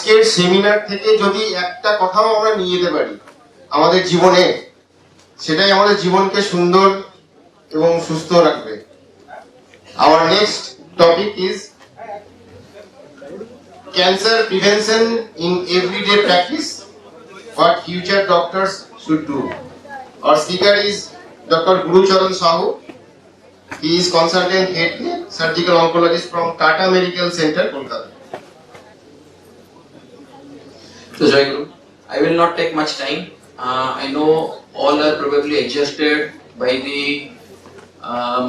আজকের সেমিনার থেকে যদি একটা কথাও আমরা নিয়ে যেতে পারি আমাদের জীবনে, সেটাই আমাদের জীবনকে সুন্দর এবং সুস্থ রাখবে। Our next topic is cancer prevention in everyday practice, what future doctors should do. Our speaker is Dr. Gurucharan Sahu. He is consultant head surgical oncologist from Tata Medical Center, Kolkata. So Jai Guru, I will not take much time. I know all are probably exhausted by the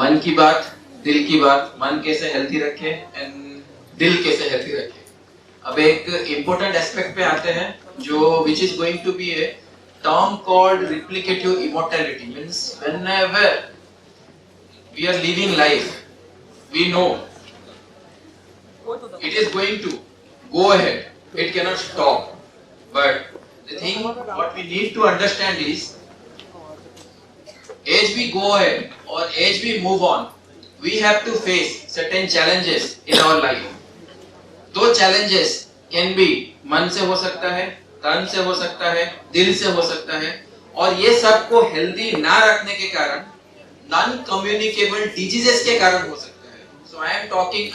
मन की बात, दिल की बात, मन कैसे healthy रखे and दिल कैसे हेल्थी रखे। अब एक इम्पोर्टेंट एस्पेक्ट पे आते हैं जो which is going to be a term called replicative immortality, means whenever we are living life, we know it is going to go ahead, it cannot stop. But the thing what we need to understand is, as we go ahead or as we move on, we have to face certain challenges in our life. Those challenges can be मन से हो सकता है, तन से हो सकता है, दिल से हो सकता है, और ये सब को हेल्दी ना रखने के कारण नॉन कम्युनिकेबल डिजीजेस के कारण हो सकता है. So I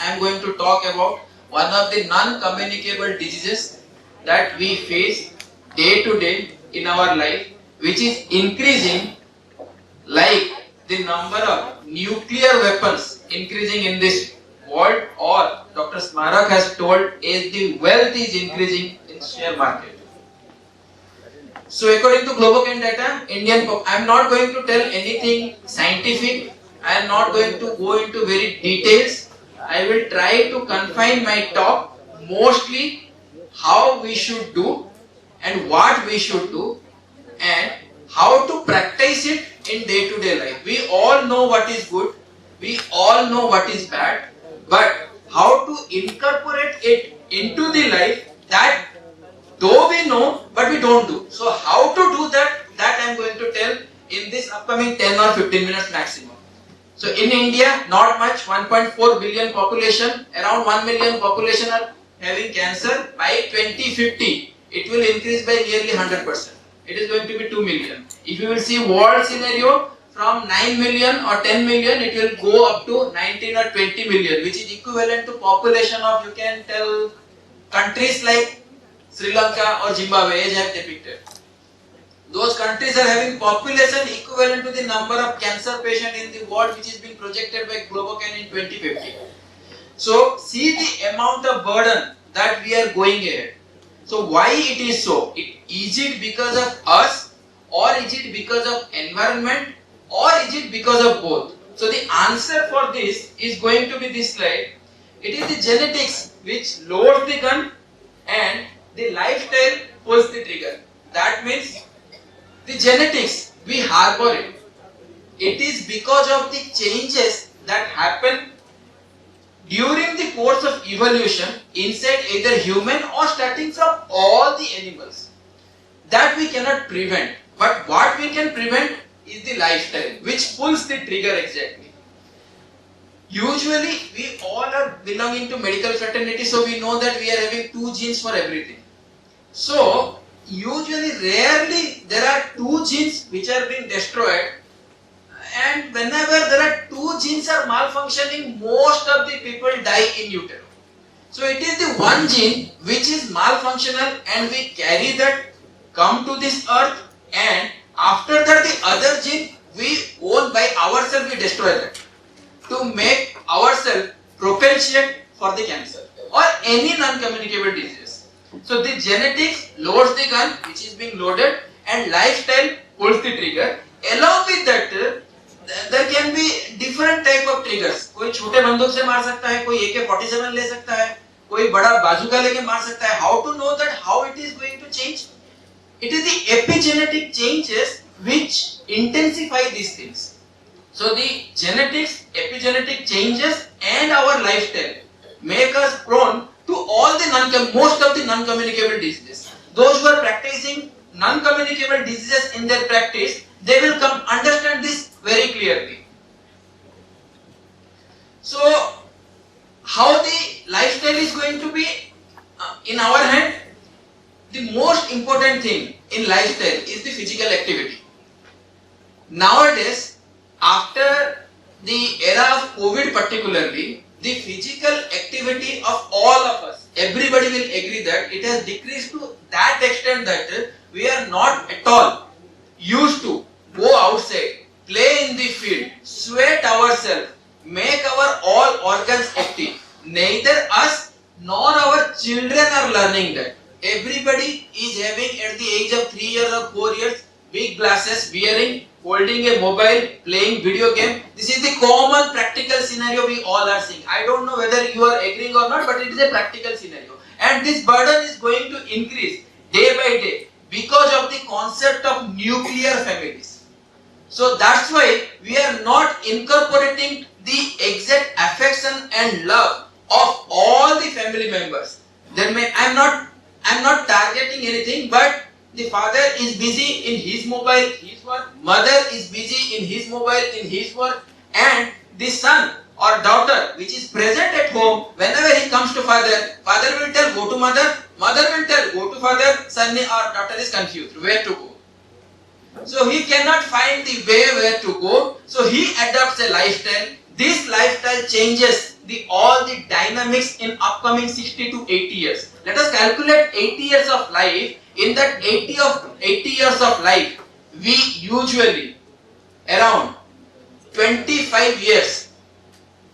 am going to talk about one of the non communicable diseases that we face day to day in our life, which is increasing like the number of nuclear weapons increasing in this world, or Dr. Smarak has told as the wealth is increasing in share market. So according to Globocan data, I am not going to tell anything scientific, I am not going to go into very details. I will try to confine my talk mostly how we should do and what we should do and how to practice it in day-to-day life. We all know what is good, we all know what is bad, but how to incorporate it into the life, that though we know but we don't do. So how to do that I am going to tell in this upcoming 10 or 15 minutes maximum. So in India, not much, 1.4 billion population, around 1 million population are having cancer. By 2050, it will increase by nearly 100%. It is going to be 2 million. If you will see world scenario, from 9 million or 10 million, it will go up to 19 or 20 million, which is equivalent to population of, you can tell, countries like Sri Lanka or Zimbabwe, as I have depicted. Those countries are having population equivalent to the number of cancer patients in the world, which is being projected by Globocan in 2050. So see the amount of burden that we are going ahead. So why it is so? Is it because of us, or is it because of environment, or is it because of both? So the answer for this is going to be this slide. It is the genetics which loads the gun and the lifestyle pulls the trigger. That means the genetics, we harbor it. It is because of the changes that happen during the course of evolution inside either human or starting from all the animals, that we cannot prevent. But what we can prevent is the lifestyle which pulls the trigger exactly. Usually we all are belonging to medical fraternity, so we know that we are having 2 genes for everything. So usually rarely there are 2 genes which are being destroyed, and whenever there are 2 genes are malfunctioning, most of the people die in utero. So it is the one gene which is malfunctional, and we carry that, come to this earth, and after that the other gene we own by ourselves, we destroy that to make ourselves propitiate for the cancer or any non-communicable disease. So the genetics loads the gun which is being loaded, and lifestyle pulls the trigger. Along with that, there can be different type of triggers. कोई छोटे बंदूक से मार सकता है, कोई AK-47 ले सकता है, कोई बड़ा बाजूका लेके मार सकता है. How to know that how it is going to change? It is the epigenetic changes which intensify these things. So the genetics, epigenetic changes and our lifestyle make us prone to all the most of the non-communicable diseases. Those who are practicing non-communicable diseases in their practice, they will understand this very clearly. So how the lifestyle is going to be in our hand? the most important thing in lifestyle is the physical activity. Nowadays, after the era of COVID particularly, the physical activity of all of us, everybody will agree that it has decreased to that extent that we are not at all used to go outside, play in the field, sweat ourselves, make our all organs active. Neither us nor our children are learning that. Everybody is having at the age of 3 years or 4 years big glasses, wearing, holding a mobile, playing video game. This is the common practical scenario we all are seeing. I don't know whether you are agreeing or not, but it is a practical scenario. And this burden is going to increase day by day because of the concept of nuclear families. So that's why we are not incorporating the exact affection and love of all the family members. I'm not targeting anything, but the father is busy in his mobile, his work, mother is busy in his mobile, in his work, and the son or daughter which is present at home, whenever he comes to father, father will tell go to mother, mother will tell go to father, son or daughter is confused where to go. So he cannot find the way where to go, so he adopts a lifestyle. This lifestyle changes all the dynamics in upcoming 60 to 80 years. Let us calculate 80 years of life. In that 80 years of life, we usually around 25 years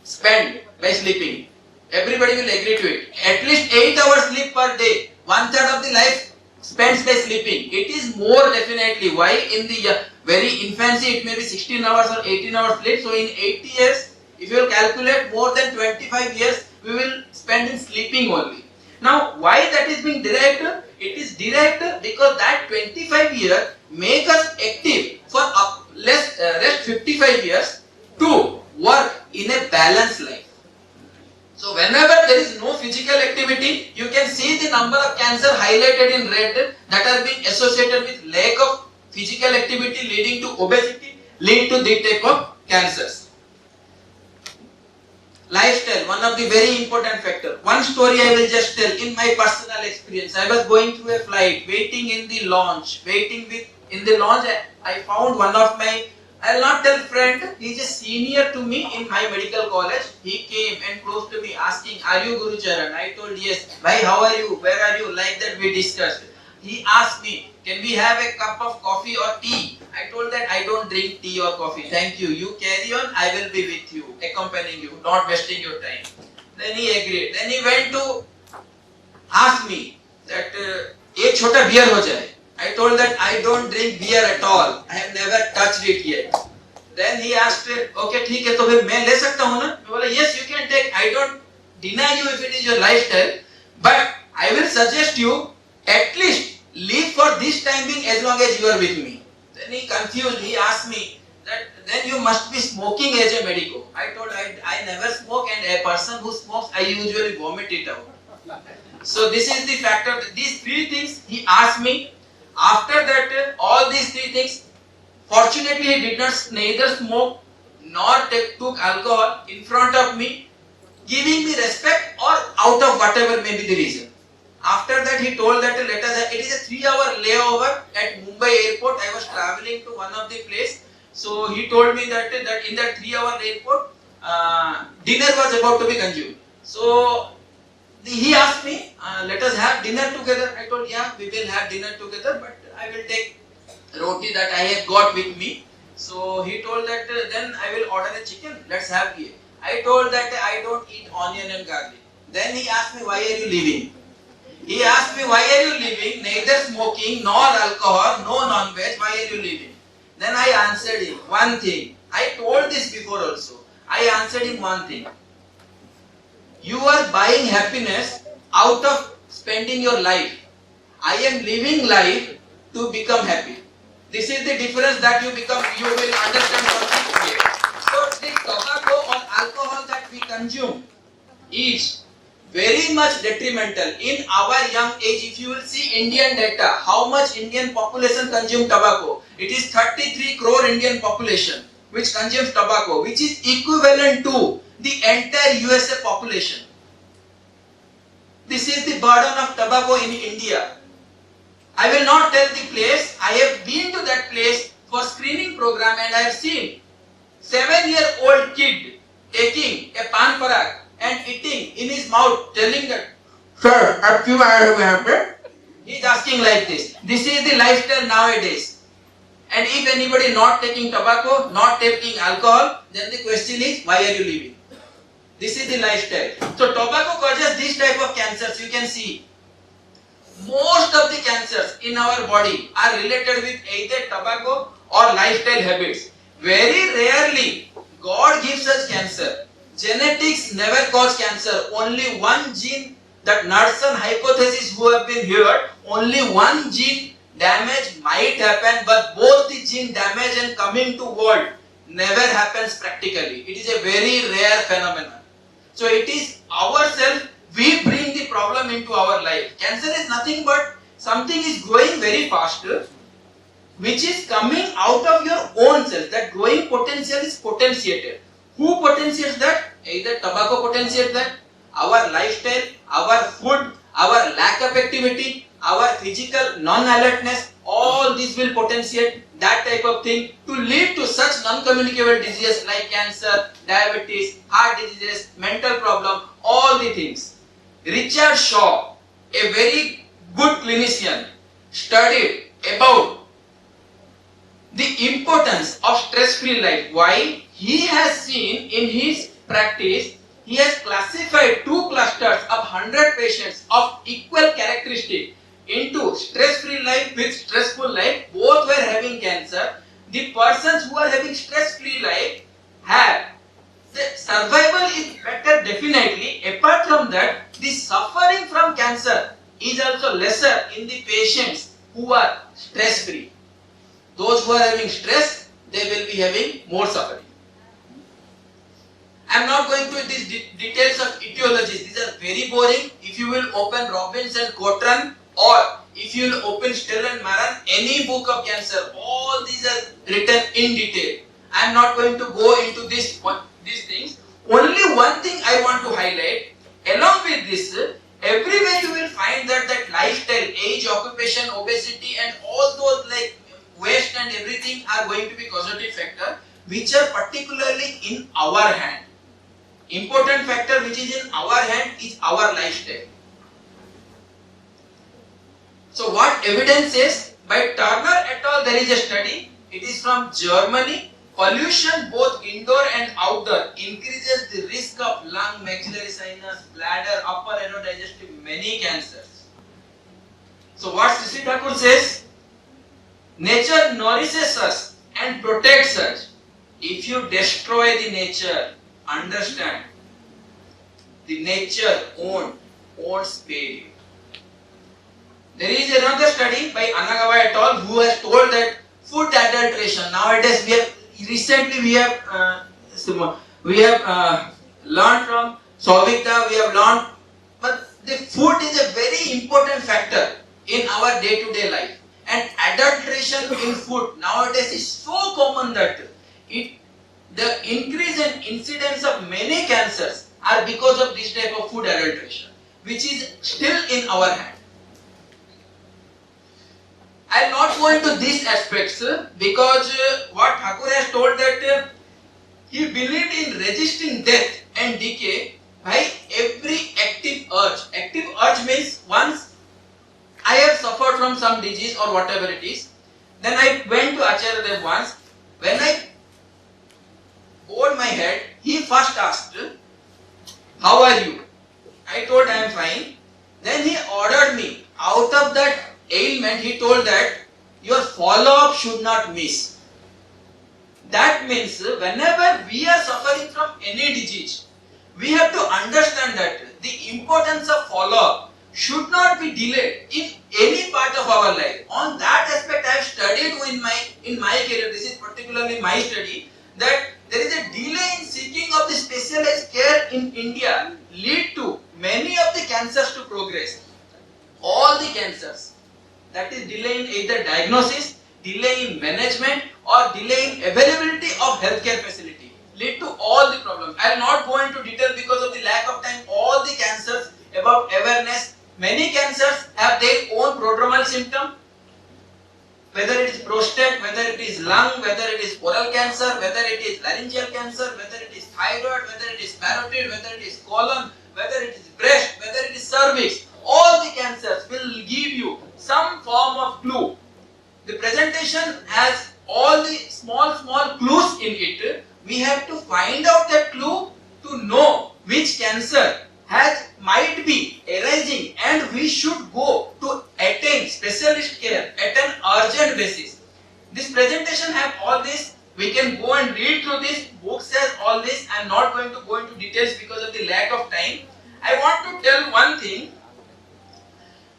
spend by sleeping. Everybody will agree to it. At least 8 hours sleep per day. 1/3 of the life spends by sleeping. It is more definitely. Why? In the very infancy, it may be 16 hours or 18 hours sleep. So in 80 years, if you will calculate more than 25 years, we will spend in sleeping only. Now, why that is being derived? It is derived because that 25 years make us active for rest 55 years to work in a balanced life. So whenever there is no physical activity, you can see the number of cancer highlighted in red that are being associated with lack of physical activity leading to obesity, lead to the type of cancers. Lifestyle, one of the very important factor. One story I will just tell in my personal experience. I was going through a flight, waiting in the lounge, I found one of my, I'll not tell friend, he's a senior to me in my medical college. He came and close to me asking, are you Guru Charan? I told yes. Why, how are you? Where are you? Like that we discussed. He asked me, can we have a cup of coffee or tea? I told that I don't drink tea or coffee. Thank you. You carry on. I will be with you, accompanying you, not wasting your time. Then he agreed. Then he went to ask me that एक छोटा beer हो जाए. I told that I don't drink beer at all. I have never touched it yet. Then he asked, okay ठीक है तो फिर मैं ले सकता हूँ ना? मैं बोला yes you can take. I don't deny you if it is your lifestyle, but I will suggest you at least live for this time being as long as you are with me. Then he confused. He asked me that then you must be smoking as a medico. I told I never smoke, and a person who smokes I usually vomit it out. So this is the factor. These three things he asked me. After that, all these three things, fortunately he did not neither smoke nor took alcohol in front of me, giving me respect or out of whatever may be the reason. After that he told that it is a 3-hour layover at Mumbai airport. I was traveling to one of the place. So he told me that in that 3-hour airport, dinner was about to be consumed. So he asked me, let us have dinner together. I told, yeah, we will have dinner together, but I will take roti that I have got with me. So he told that then I will order a chicken. Let's have here. I told that I don't eat onion and garlic. Then he asked me, why are you leaving? He asked me, why are you leaving? Neither smoking nor alcohol, no non-veg, why are you leaving? Then I answered him one thing. I told this before also. I answered him one thing. You are buying happiness out of spending your life. I am living life to become happy. This is the difference that you will understand from this. So the tobacco or alcohol that we consume is very much detrimental. In our young age, if you will see Indian data, how much Indian population consume tobacco? It is 33 crore Indian population which consumes tobacco, which is equivalent to the entire USA population. This is the burden of tobacco in India. I will not tell the place. I have been to that place for screening program and I have seen 7-year-old kid taking a pan parak and eating in his mouth, telling that, "Sir, आपकी बात है यहाँ पे?" He is asking like this. This is the lifestyle nowadays. And if anybody not taking tobacco, not taking alcohol, then the question is, why are you living? This is the lifestyle. So tobacco causes this type of cancers. You can see most of the cancers in our body are related with either tobacco or lifestyle habits. Very rarely God gives us cancer. Genetics never cause cancer. Only one gene, that Knudsen hypothesis who have been here, only one gene damage might happen, but both the gene damage and coming to world never happens practically. It is a very rare phenomenon. So it is ourselves, we bring the problem into our life. Cancer is nothing but something is growing very fast, which is coming out of your own cells. That growing potential is potentiated. Who potentiates that? Either tobacco potentiates that, our lifestyle, our food, our lack of activity, our physical non-alertness, all this will potentiate that type of thing to lead to such non-communicable diseases like cancer, diabetes, heart diseases, mental problem, all the things. Richard Shaw, a very good clinician, studied about the importance of stress-free life. Why? He has seen in his practice, he has classified two clusters of 100 patients of equal characteristic into stress-free life with stressful life. Both were having cancer. The persons who are having stress-free life have the survival is better definitely. Apart from that, the suffering from cancer is also lesser in the patients who are stress-free. Those who are having stress, they will be having more suffering. I am not going to these details of etiologies. These are very boring. If you will open Robbins and Cotran, or if you will open Still and Maran, any book of cancer, all these are written in detail. I am not going to go into these things. Only one thing I want to highlight. Along with this, everywhere you will find that lifestyle, age, occupation, obesity, and all those like waste and everything are going to be causative factor, which are particularly in our hand. Important factor which is in our hand is our lifestyle. So what evidence says? By Turner et al. There is a study. It is from Germany. Pollution both indoor and outdoor increases the risk of lung, maxillary sinus, bladder, upper aerodigestive, many cancers. So what Sri Thakur says? Nature nourishes us and protects us. If you destroy the nature, understand, the nature won't spare you. There is another study by Anagawa et al. Who has told that food adulteration. Nowadays, recently we have learned from Sovita. We have learned, but the food is a very important factor in our day-to-day life. And adulteration in food nowadays is so common that the increase in incidence of many cancers are because of this type of food adulteration, which is still in our hand. I will not go into these aspects because what Thakur has told that he believed in resisting death and decay by every active urge. Active urge means once I have suffered from some disease or whatever it is, then I went to Acharya Dev once. When I bowed my head, he first asked, "How are you?" I told I am fine. Then he ordered me, out of that ailment, he told that your follow-up should not miss. That means whenever we are suffering from any disease, we have to understand that the importance of follow-up should not be delayed in any part of our life. On that aspect, I have studied in my career. This is particularly my study, that there is a delay in seeking of the specialized care in India lead to many of the cancers to progress. All the cancers, that is delay in either diagnosis, delay in management, or delay in availability of healthcare facility lead to all the problems. I will not go into detail because of the lack of time. All the cancers, about awareness, many cancers have their own prodromal symptom. whether it is prostate, whether it is lung, whether it is oral cancer, whether it is laryngeal cancer, whether it is thyroid, whether it is parotid, whether it is colon, whether it is breast, whether it is cervix, all the cancers will give you some form of clue. The presentation has all the small clues in it. We have to find out that clue to know which cancer might be arising, and we should go to attain specialist care at an urgent basis. This presentation have all this. We can go and read through this. Book says all this. I am not going to go into details because of the lack of time. I want to tell one thing.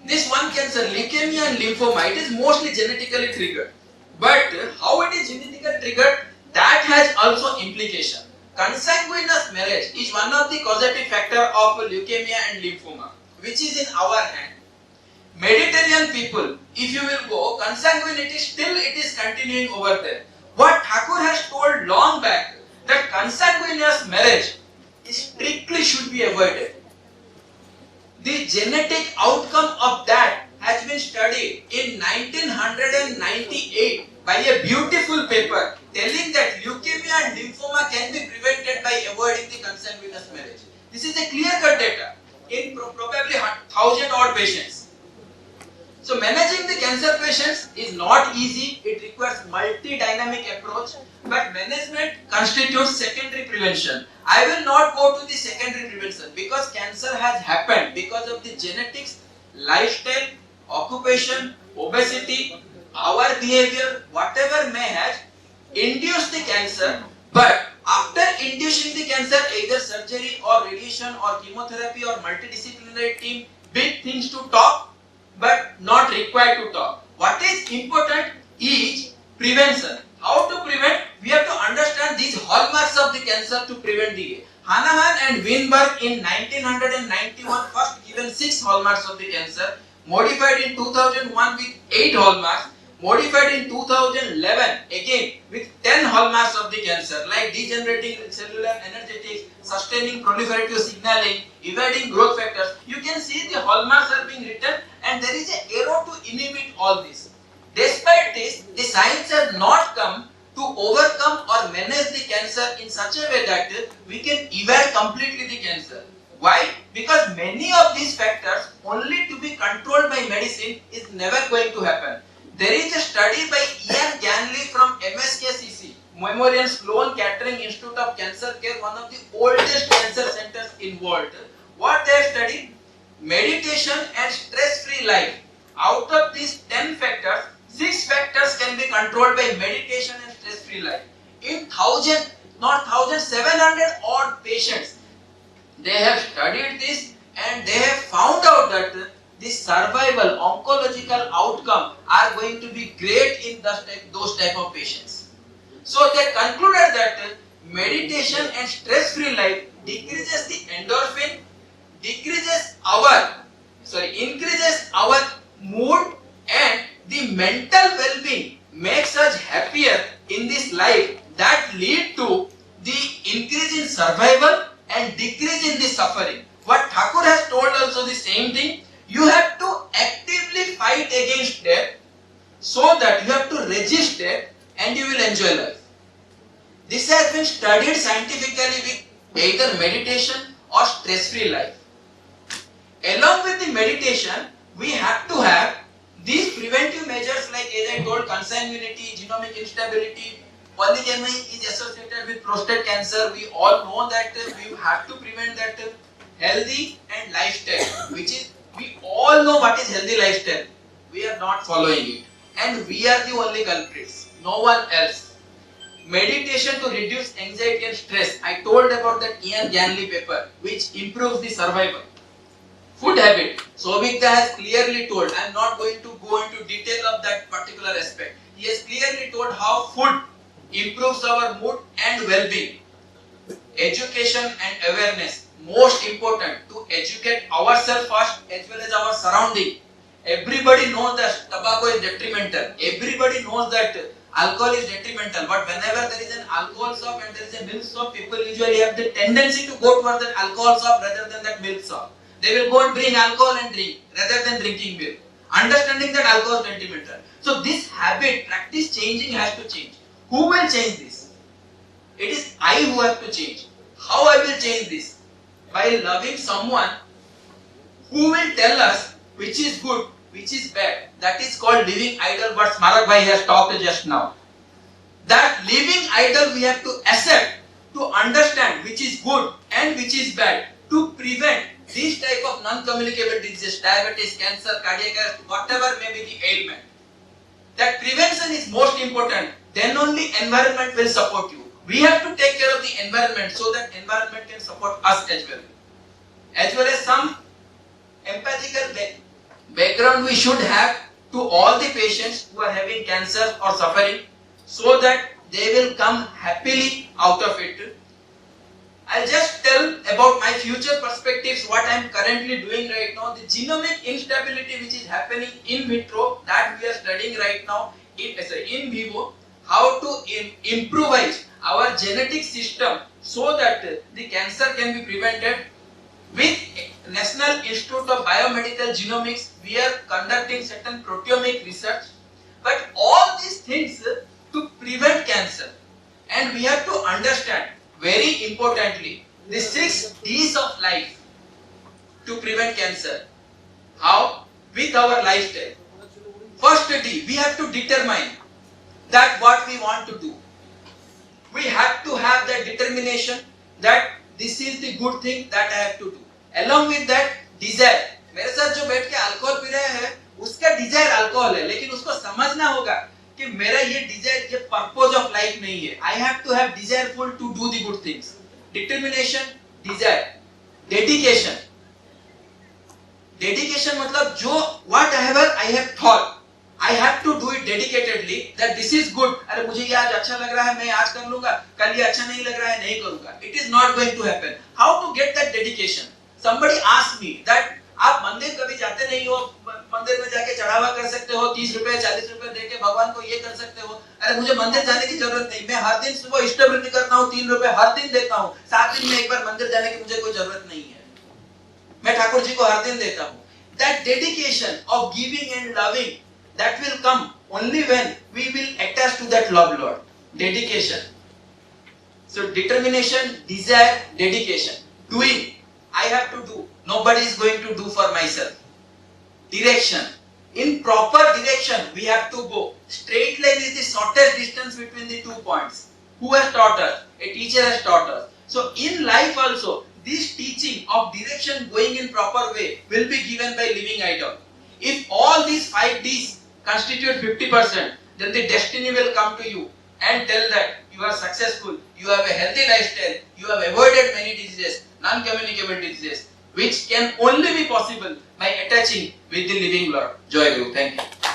This one cancer, leukemia and lymphoma, it is mostly genetically triggered. But how it is genetically triggered, that has also implication. Consanguineous marriage is one of the causative factor of leukemia and lymphoma, which is in our hand. Mediterranean people, if you will go, consanguinity still it is continuing over there. What Thakur has told long back, that consanguineous marriage strictly should be avoided. The genetic outcome of that has been studied in 1998 by a beautiful paper telling that leukemia and lymphoma can be prevented by avoiding the consanguineous marriage. This is a clear-cut data in probably 1,000 odd patients. So managing the cancer patients is not easy. It requires multi-dynamic approach, but management constitutes secondary prevention. I will not go to the secondary prevention because cancer has happened because of the genetics, lifestyle, occupation, obesity, our behavior, whatever may have induced the cancer. But after inducing the cancer, either surgery or radiation or chemotherapy or multidisciplinary team, big things to talk, but not required to talk. What is important is prevention. How to prevent? We have to understand these hallmarks of the cancer to prevent the Hanahan and Weinberg in 1991 first given 6 hallmarks of the cancer, modified in 2001 with 8 hallmarks, modified in 2011 again with 10 hallmarks of the cancer like degenerating cellular energetics, sustaining proliferative signaling, evading growth factors. You can see the hallmarks are being written and there is an arrow to inhibit all this. Despite this, the science has not come to overcome or manage the cancer in such a way that we can evade completely the cancer. Why? Because many of these factors only to be controlled by medicine is never going to happen. There is a study by Ian Ganley from MSKCC, Memorial Sloan Kettering Institute of Cancer Care, one of the oldest cancer centers in world. What they have studied? Meditation and stress-free life. Out of these 10 factors, 6 factors can be controlled by meditation and stress-free life. In 700 odd patients, they have studied this and they have found out that the survival, oncological outcome are going to be great in those type of patients. So they concluded that meditation and stress-free life decreases the endorphin, increases our mood, and the mental well-being makes us happier in this life, that lead to the increase in survival and decrease in the suffering. What Thakur has told also the same thing. You have to actively fight against death so that you have to resist death and you will enjoy life. This has been studied scientifically with either meditation or stress-free life. Along with the meditation, we have to have these preventive measures like, as I told, consanguinity, genomic instability, polygamy is associated with prostate cancer. We all know that we have to prevent that. Healthy and lifestyle, which is, we all know what is healthy lifestyle. We are not following it. And we are the only culprits. No one else. Meditation to reduce anxiety and stress. I told about that Ian Ganley paper, which improves the survival. Food habit. Soubhigda has clearly told. I am not going to go into detail of that particular aspect. He has clearly told how food improves our mood and well-being. Education and awareness. Most important to educate ourselves first as well as our surrounding. Everybody knows that tobacco is detrimental. Everybody knows that alcohol is detrimental. But whenever there is an alcohol shop and there is a milk shop, people usually have the tendency to go towards that alcohol shop rather than that milk shop. They will go and bring alcohol and drink rather than drinking milk. understanding that alcohol is detrimental. So this habit, practice changing has to change. Who will change this? It is I who have to change. How I will change this? By loving someone who will tell us which is good, which is bad. That is called living idol, what Smarak Bhai has talked just now. That living idol we have to accept, to understand which is good and which is bad, to prevent this type of non-communicable diseases, diabetes, cancer, cardiac arrest, whatever may be the ailment. That prevention is most important. Then only environment will support you. We have to take care of the environment so that environment can support us as well. As well as some empathical background we should have to all the patients who are having cancer or suffering, so that they will come happily out of it. I'll just tell about my future perspectives, what I am currently doing right now. The genomic instability which is happening in vitro, that we are studying right now in vivo, how to improvise our genetic system so that the cancer can be prevented. With National Institute of Biomedical Genomics, we are conducting certain proteomic research. But all these things to prevent cancer, and we have to understand very importantly the 6 D's of life to prevent cancer. How? With our lifestyle. First D, we have to determine that what we want to do. We have to have that determination that this is the good thing that I have to do. Along with that, desire. मेरे साथ जो बैठ के alcohol P रहे हैं, उसका Dzire alcohol है, लेकिन उसको समझना होगा कि मेरा ये डिजायर, ये पर्पस ऑफ लाइफ नहीं है. I have to have desireful to do the good things. Determination, desire, dedication. Dedication मतलब जो whatever I have thought, I have to do it dedicatedly. That this is good. अरे मुझे ये आज अच्छा लग रहा है, मैं आज कर लूँगा. कल ये अच्छा नहीं लग रहा है, नहीं करूँगा. It is not going to happen. How to get that dedication? Somebody asked me that आप मंदिर कभी जाते नहीं हो, मंदिर में जाके चढ़ावा कर सकते हो, 30 रुपए 40 रुपए देके भगवान को ये कर सकते हो. अरे मुझे मंदिर जाने की जरूरत नहीं, मैं हर दिन सुबह इष्टवृत्ति करता हूँ, 3 रुपए हर दिन देता हूँ. 7 दिन में एक बार मंदिर जाने की मुझे कोई जरूरत नहीं है, मैं ठाकुर जी को हर दिन देता हूँ. That dedication of giving and loving, that will come only when we will attach to that love, Lord. Dedication. So determination, desire, dedication. Doing. I have to do. Nobody is going to do for myself. Direction. In proper direction, we have to go. Straight line is the shortest distance between the 2 points. Who has taught us? A teacher has taught us. So in life also, this teaching of direction going in proper way will be given by living idol. If all these 5 D's constitute 50%, then the destiny will come to you and tell that you are successful, you have a healthy lifestyle, you have avoided many diseases, non-communicable diseases, which can only be possible by attaching with the living Lord. Joy Guru. Thank you.